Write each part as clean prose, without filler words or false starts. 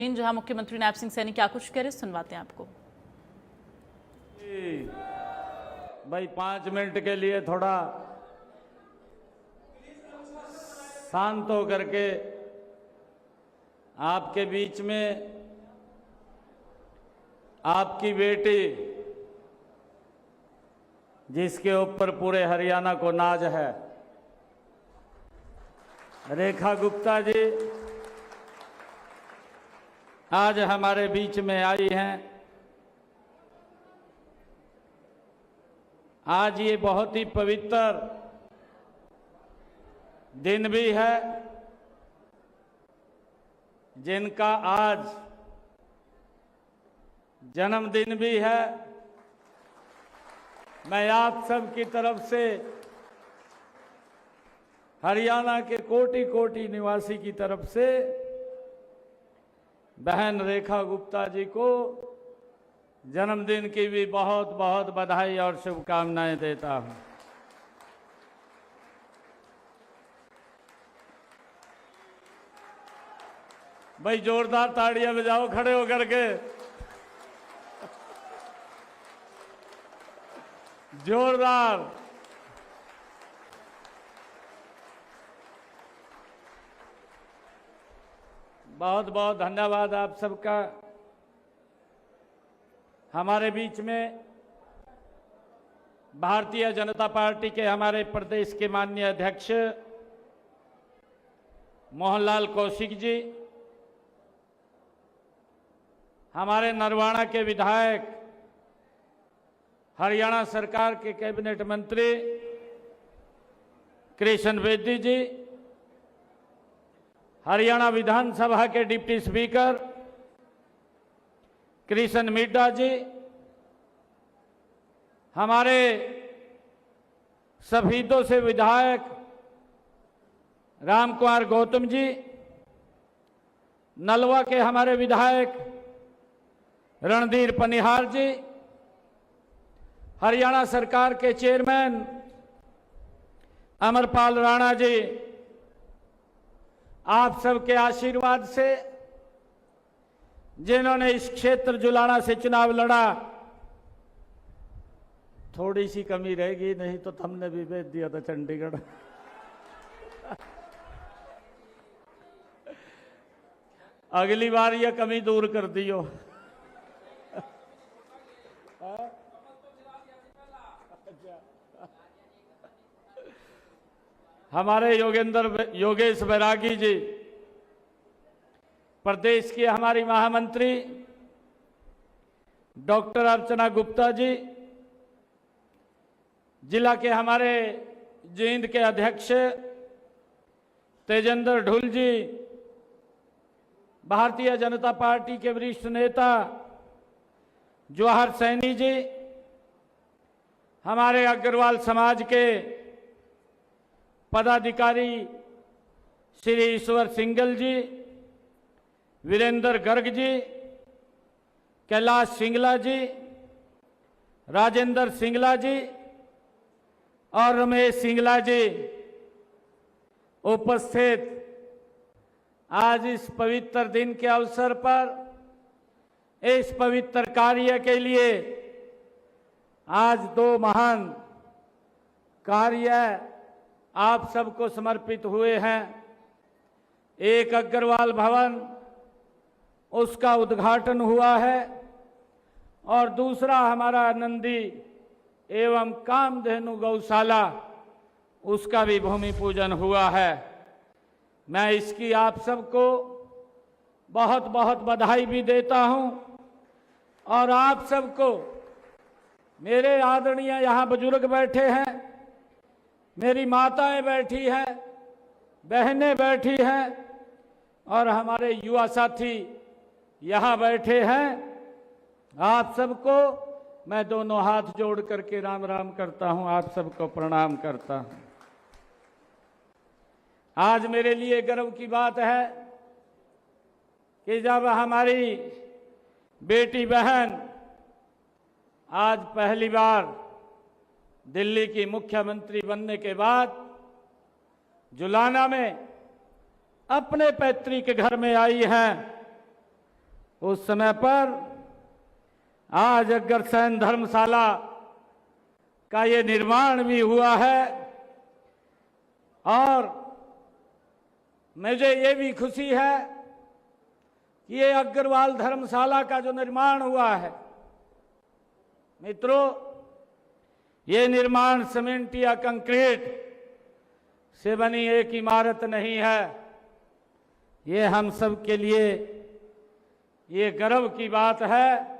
जहां मुख्यमंत्री नायब सिंह सैनी क्या कुछ कह रहे सुनवाते हैं आपको। भाई 5 मिनट के लिए थोड़ा शांत होकर के आपके बीच में आपकी बेटी, जिसके ऊपर पूरे हरियाणा को नाज है, रेखा गुप्ता जी आज हमारे बीच में आई हैं। आज ये बहुत ही पवित्र दिन भी है, जिनका आज जन्मदिन भी है। मैं आप सब की तरफ से, हरियाणा के कोटि कोटि निवासी की तरफ से बहन रेखा गुप्ता जी को जन्मदिन की भी बहुत बहुत बधाई और शुभकामनाएं देता हूं। भाई जोरदार ताड़ियां बजाओ खड़े होकर के, जोरदार। बहुत बहुत धन्यवाद आप सबका। हमारे बीच में भारतीय जनता पार्टी के हमारे प्रदेश के माननीय अध्यक्ष मोहनलाल कौशिक जी, हमारे नरवाना के विधायक, हरियाणा सरकार के कैबिनेट मंत्री कृष्ण बेदी जी, हरियाणा विधानसभा के डिप्टी स्पीकर कृष्ण मिड्डा जी, हमारे शहीदों से विधायक राम कुमार गौतम जी, नलवा के हमारे विधायक रणधीर पनिहार जी, हरियाणा सरकार के चेयरमैन अमरपाल राणा जी, आप सबके आशीर्वाद से जिन्होंने इस क्षेत्र जुलाना से चुनाव लड़ा, थोड़ी सी कमी रहेगी, नहीं तो हमने भी भेज दिया था चंडीगढ़। अगली बार यह कमी दूर कर दियो। हमारे योगेश बैरागी जी, प्रदेश की हमारी महामंत्री डॉक्टर अर्चना गुप्ता जी, जिला के हमारे जींद के अध्यक्ष तेजेंद्र ढुल जी, भारतीय जनता पार्टी के वरिष्ठ नेता जवाहर सैनी जी, हमारे अग्रवाल समाज के पदाधिकारी श्री ईश्वर सिंगल जी, वीरेंद्र गर्ग जी, कैलाश सिंगला जी, राजेंद्र सिंगला जी और रमेश सिंगला जी उपस्थित आज इस पवित्र दिन के अवसर पर, इस पवित्र कार्य के लिए आज 2 महान कार्य आप सबको समर्पित हुए हैं। एक अग्रवाल भवन, उसका उद्घाटन हुआ है, और दूसरा हमारा नंदी एवं कामधेनु गौशाला, उसका भी भूमि पूजन हुआ है। मैं इसकी आप सबको बहुत बहुत बधाई भी देता हूं, और आप सबको, मेरे आदरणीय यहाँ बुजुर्ग बैठे हैं, मेरी माताएं बैठी हैं, बहनें बैठी हैं, और हमारे युवा साथी यहाँ बैठे हैं, आप सबको मैं दोनों हाथ जोड़ करके राम राम करता हूं, आप सबको प्रणाम करता हूं। आज मेरे लिए गर्व की बात है कि जब हमारी बेटी बहन आज पहली बार दिल्ली की मुख्यमंत्री बनने के बाद जुलाना में अपने पैतृक घर में आई हैं, उस समय पर आज अग्रसेन धर्मशाला का ये निर्माण भी हुआ है और मुझे ये भी खुशी है कि ये अग्रवाल धर्मशाला का जो निर्माण हुआ है, मित्रों, ये निर्माण सीमेंट या कंक्रीट से बनी एक इमारत नहीं है। ये हम सब के लिए ये गर्व की बात है।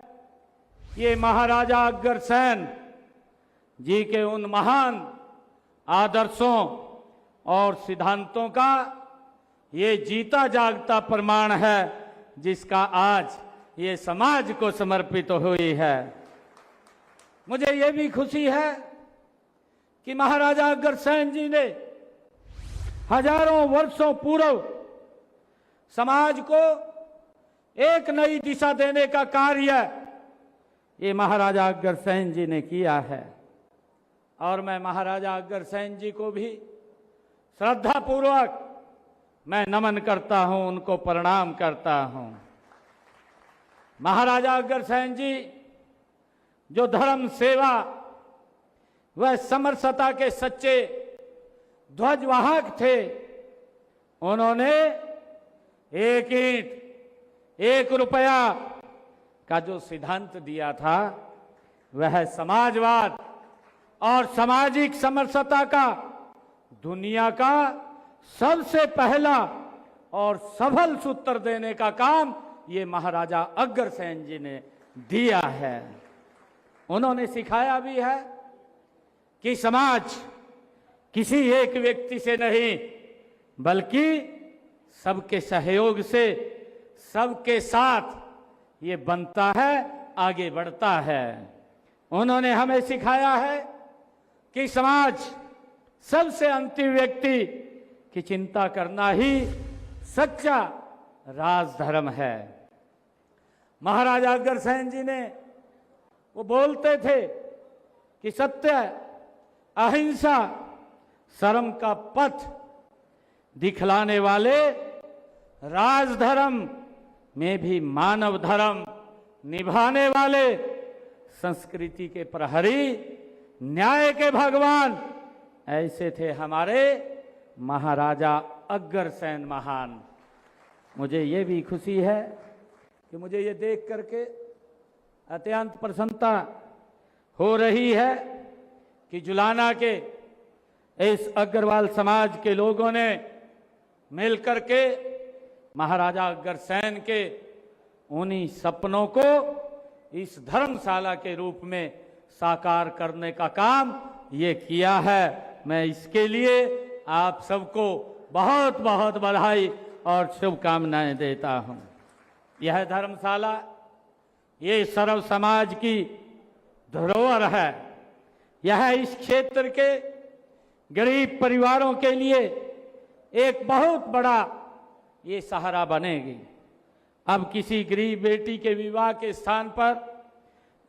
ये महाराजा अग्रसेन जी के उन महान आदर्शों और सिद्धांतों का ये जीता जागता प्रमाण है, जिसका आज ये समाज को समर्पित हुई है। मुझे ये भी खुशी है कि महाराजा अग्रसेन जी ने हजारों वर्षों पूर्व समाज को एक नई दिशा देने का कार्य ये महाराजा अग्रसेन जी ने किया है और मैं महाराजा अग्रसेन जी को भी श्रद्धा पूर्वक मैं नमन करता हूं, उनको प्रणाम करता हूं। महाराजा अग्रसेन जी जो धर्म सेवा व समरसता के सच्चे ध्वजवाहक थे, उन्होंने एक ईंट एक रुपया का जो सिद्धांत दिया था वह समाजवाद और सामाजिक समरसता का दुनिया का सबसे पहला और सफल सूत्र देने का काम ये महाराजा अग्रसेन जी ने दिया है। उन्होंने सिखाया भी है कि समाज किसी एक व्यक्ति से नहीं बल्कि सबके सहयोग से, सबके साथ ये बनता है, आगे बढ़ता है। उन्होंने हमें सिखाया है कि समाज सबसे अंतिम व्यक्ति की चिंता करना ही सच्चा राजधर्म है। महाराजा अग्रसेन जी ने वो बोलते थे कि सत्य, अहिंसा, शर्म का पथ दिखलाने वाले राजधर्म में भी मानव धर्म निभाने वाले, संस्कृति के प्रहरी, न्याय के भगवान, ऐसे थे हमारे महाराजा अग्रसेन महान। मुझे ये भी खुशी है कि मुझे ये देख करके अत्यंत प्रसन्नता हो रही है कि जुलाना के इस अग्रवाल समाज के लोगों ने मिलकर के महाराजा अग्रसेन के उन्हीं सपनों को इस धर्मशाला के रूप में साकार करने का काम ये किया है। मैं इसके लिए आप सबको बहुत बहुत बधाई और शुभकामनाएं देता हूं। यह धर्मशाला ये सर्व समाज की धरोहर है। यह इस क्षेत्र के गरीब परिवारों के लिए एक बहुत बड़ा ये सहारा बनेगी। अब किसी गरीब बेटी के विवाह के स्थान पर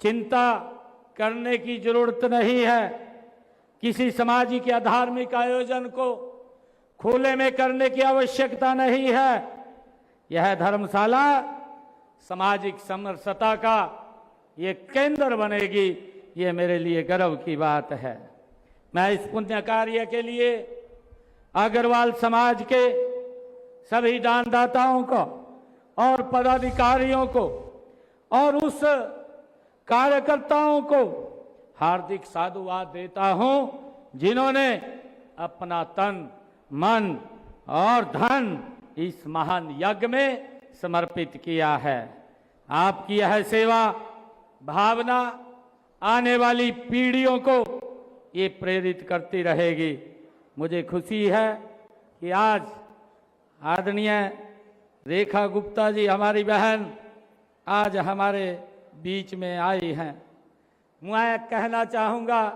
चिंता करने की जरूरत नहीं है। किसी सामाजिक या धार्मिक आयोजन को खुले में करने की आवश्यकता नहीं है। यह धर्मशाला सामाजिक समरसता का ये केंद्र बनेगी। ये मेरे लिए गर्व की बात है। मैं इस पुण्य कार्य के लिए अग्रवाल समाज के सभी दानदाताओं को और पदाधिकारियों को और उस कार्यकर्ताओं को हार्दिक साधुवाद देता हूं, जिन्होंने अपना तन, मन और धन इस महान यज्ञ में समर्पित किया है। आपकी यह सेवा भावना आने वाली पीढ़ियों को ये प्रेरित करती रहेगी। मुझे खुशी है कि आज आदरणीय रेखा गुप्ता जी, हमारी बहन, आज हमारे बीच में आई हैं। मैं कहना चाहूँगा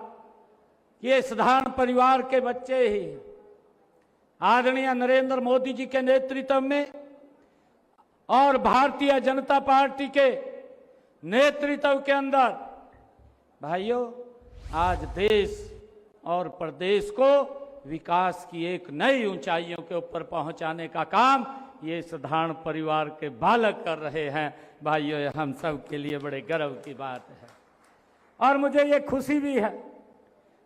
कि ये साधारण परिवार के बच्चे ही आदरणीय नरेंद्र मोदी जी के नेतृत्व में और भारतीय जनता पार्टी के नेतृत्व के अंदर, भाइयों, आज देश और प्रदेश को विकास की एक नई ऊंचाइयों के ऊपर पहुंचाने का काम ये साधारण परिवार के बालक कर रहे हैं। भाइयों, ये हम सब के लिए बड़े गर्व की बात है और मुझे ये खुशी भी है।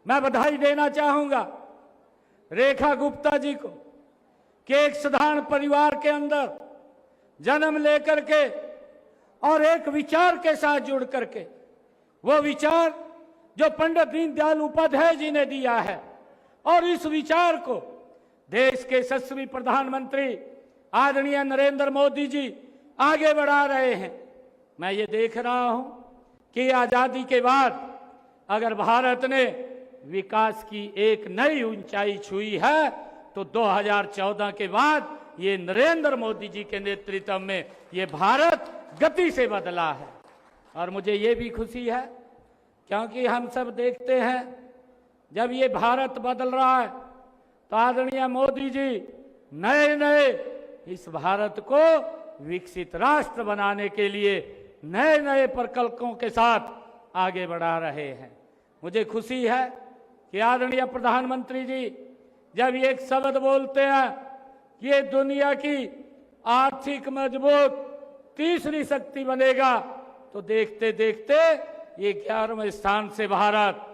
मैं बधाई देना चाहूंगा रेखा गुप्ता जी को कि एक साधारण परिवार के अंदर जन्म लेकर के और एक विचार के साथ जुड़ करके, वो विचार जो पंडित दीनदयाल उपाध्याय जी ने दिया है, और इस विचार को देश के यशस्वी प्रधानमंत्री आदरणीय नरेंद्र मोदी जी आगे बढ़ा रहे हैं। मैं ये देख रहा हूं कि आजादी के बाद अगर भारत ने विकास की एक नई ऊंचाई छुई है तो 2014 के बाद ये नरेंद्र मोदी जी के नेतृत्व में ये भारत गति से बदला है। और मुझे ये भी खुशी है क्योंकि हम सब देखते हैं जब ये भारत बदल रहा है तो आदरणीय मोदी जी नए नए इस भारत को विकसित राष्ट्र बनाने के लिए नए नए प्रकल्पों के साथ आगे बढ़ा रहे हैं। मुझे खुशी है कि आदरणीय प्रधानमंत्री जी जब ये एक शब्द बोलते हैं कि ये दुनिया की आर्थिक मजबूत तीसरी शक्ति बनेगा, तो देखते देखते ये 11वें स्थान से भारत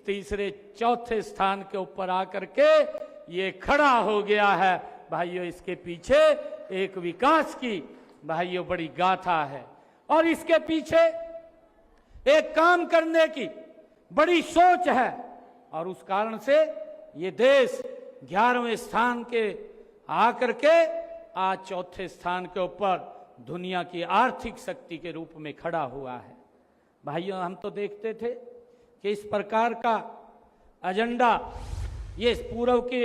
तीसरे चौथे स्थान के ऊपर आकर के ये खड़ा हो गया है। भाइयों, इसके पीछे एक विकास की भाइयों बड़ी गाथा है और इसके पीछे एक काम करने की बड़ी सोच है और उस कारण से ये देश 11वें स्थान के आकर के आज चौथे स्थान के ऊपर दुनिया की आर्थिक शक्ति के रूप में खड़ा हुआ है। भाइयों, हम तो देखते थे कि इस प्रकार का एजेंडा ये पूर्व की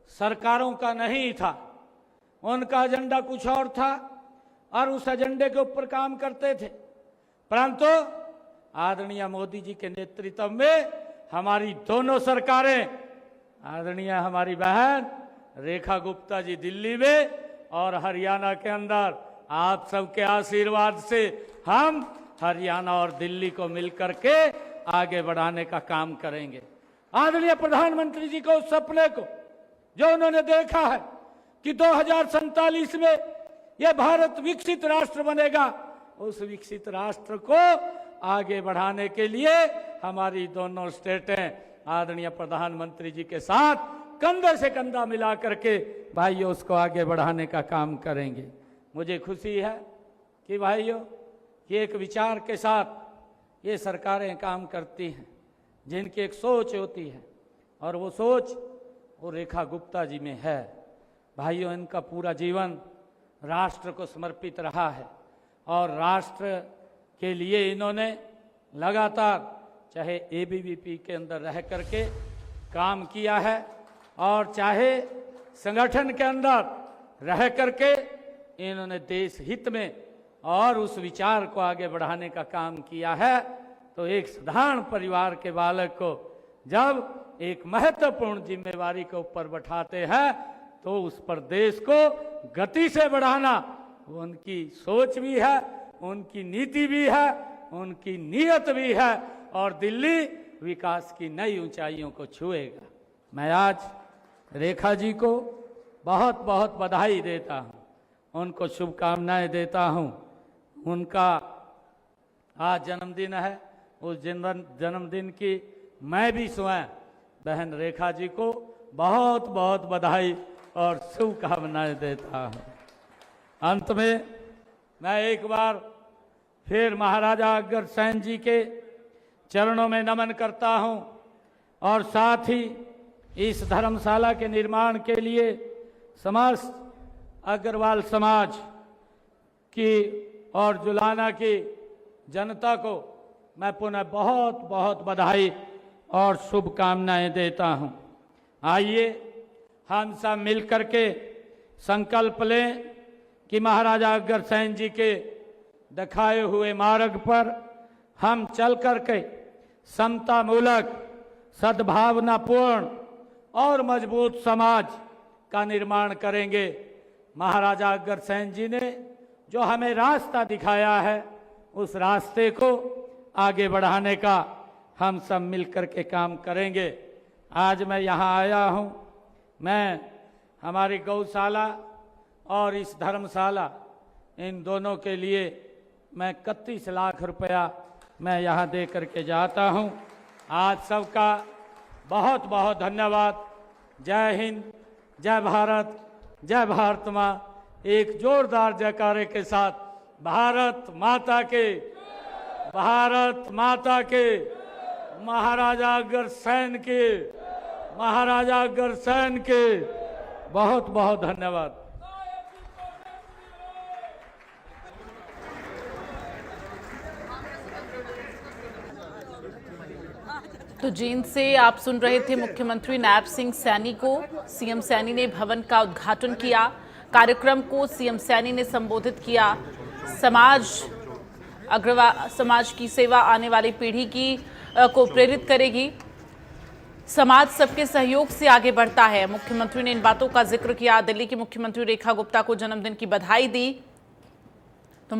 सरकारों का नहीं था, उनका एजेंडा कुछ और था और उस एजेंडे के ऊपर काम करते थे। परंतु आदरणीय मोदी जी के नेतृत्व में हमारी दोनों सरकारें, आदरणीय हमारी बहन रेखा गुप्ता जी दिल्ली में और हरियाणा के अंदर आप सबके आशीर्वाद से हम हरियाणा और दिल्ली को मिलकर के आगे बढ़ाने का काम करेंगे। आदरणीय प्रधानमंत्री जी को उस सपने को जो उन्होंने देखा है कि 2047 में यह भारत विकसित राष्ट्र बनेगा, उस विकसित राष्ट्र को आगे बढ़ाने के लिए हमारी दोनों स्टेटें आदरणीय प्रधानमंत्री जी के साथ कंधे से कंधा मिला करके भाइयों उसको आगे बढ़ाने का काम करेंगे। मुझे खुशी है कि भाइयों ये एक विचार के साथ ये सरकारें काम करती हैं, जिनकी एक सोच होती है और वो सोच वो रेखा गुप्ता जी में है। भाइयों, इनका पूरा जीवन राष्ट्र को समर्पित रहा है और राष्ट्र के लिए इन्होंने लगातार चाहे एबीवीपी के अंदर रह करके काम किया है और चाहे संगठन के अंदर रह करके इन्होंने देश हित में और उस विचार को आगे बढ़ाने का काम किया है। तो एक साधारण परिवार के बालक को जब एक महत्वपूर्ण जिम्मेवारी के ऊपर बैठाते हैं तो उस पर देश को गति से बढ़ाना उनकी सोच भी है, उनकी नीति भी है, उनकी नीयत भी है और दिल्ली विकास की नई ऊंचाइयों को छुएगा। मैं आज रेखा जी को बहुत बहुत बधाई देता हूं, उनको शुभकामनाएं देता हूं। उनका आज जन्मदिन है, उस जन्मदिन की मैं भी स्वयं बहन रेखा जी को बहुत बहुत बधाई और शुभकामनाएं देता हूं। अंत में मैं एक बार फिर महाराजा अग्रसेन जी के चरणों में नमन करता हूं और साथ ही इस धर्मशाला के निर्माण के लिए समस्त अग्रवाल समाज की और जुलाना की जनता को मैं पुनः बहुत बहुत बधाई और शुभकामनाएं देता हूं। आइए हम सब मिलकर के संकल्प लें कि महाराजा अग्रसेन जी के दिखाए हुए मार्ग पर हम चल करके समतामूलक, सद्भावनापूर्ण और मजबूत समाज का निर्माण करेंगे। महाराजा अग्रसेन जी ने जो हमें रास्ता दिखाया है उस रास्ते को आगे बढ़ाने का हम सब मिलकर के काम करेंगे। आज मैं यहाँ आया हूँ, मैं हमारी गौशाला और इस धर्मशाला, इन दोनों के लिए मैं 31 लाख रुपया मैं यहाँ दे करके जाता हूँ। आज सबका बहुत बहुत धन्यवाद। जय हिंद, जय भारत, जय भारत माँ। एक जोरदार जयकारे के साथ भारत माता के, भारत माता के, महाराजा अग्रसेन के, महाराजा अग्रसेन के बहुत बहुत धन्यवाद। तो जींद से आप सुन रहे थे मुख्यमंत्री नायब सिंह सैनी को। सीएम सैनी ने भवन का उद्घाटन किया। कार्यक्रम को सीएम सैनी ने संबोधित किया। समाज की सेवा आने वाली पीढ़ी को प्रेरित करेगी। समाज सबके सहयोग से आगे बढ़ता है। मुख्यमंत्री ने इन बातों का जिक्र किया। दिल्ली की मुख्यमंत्री रेखा गुप्ता को जन्मदिन की बधाई दी। तो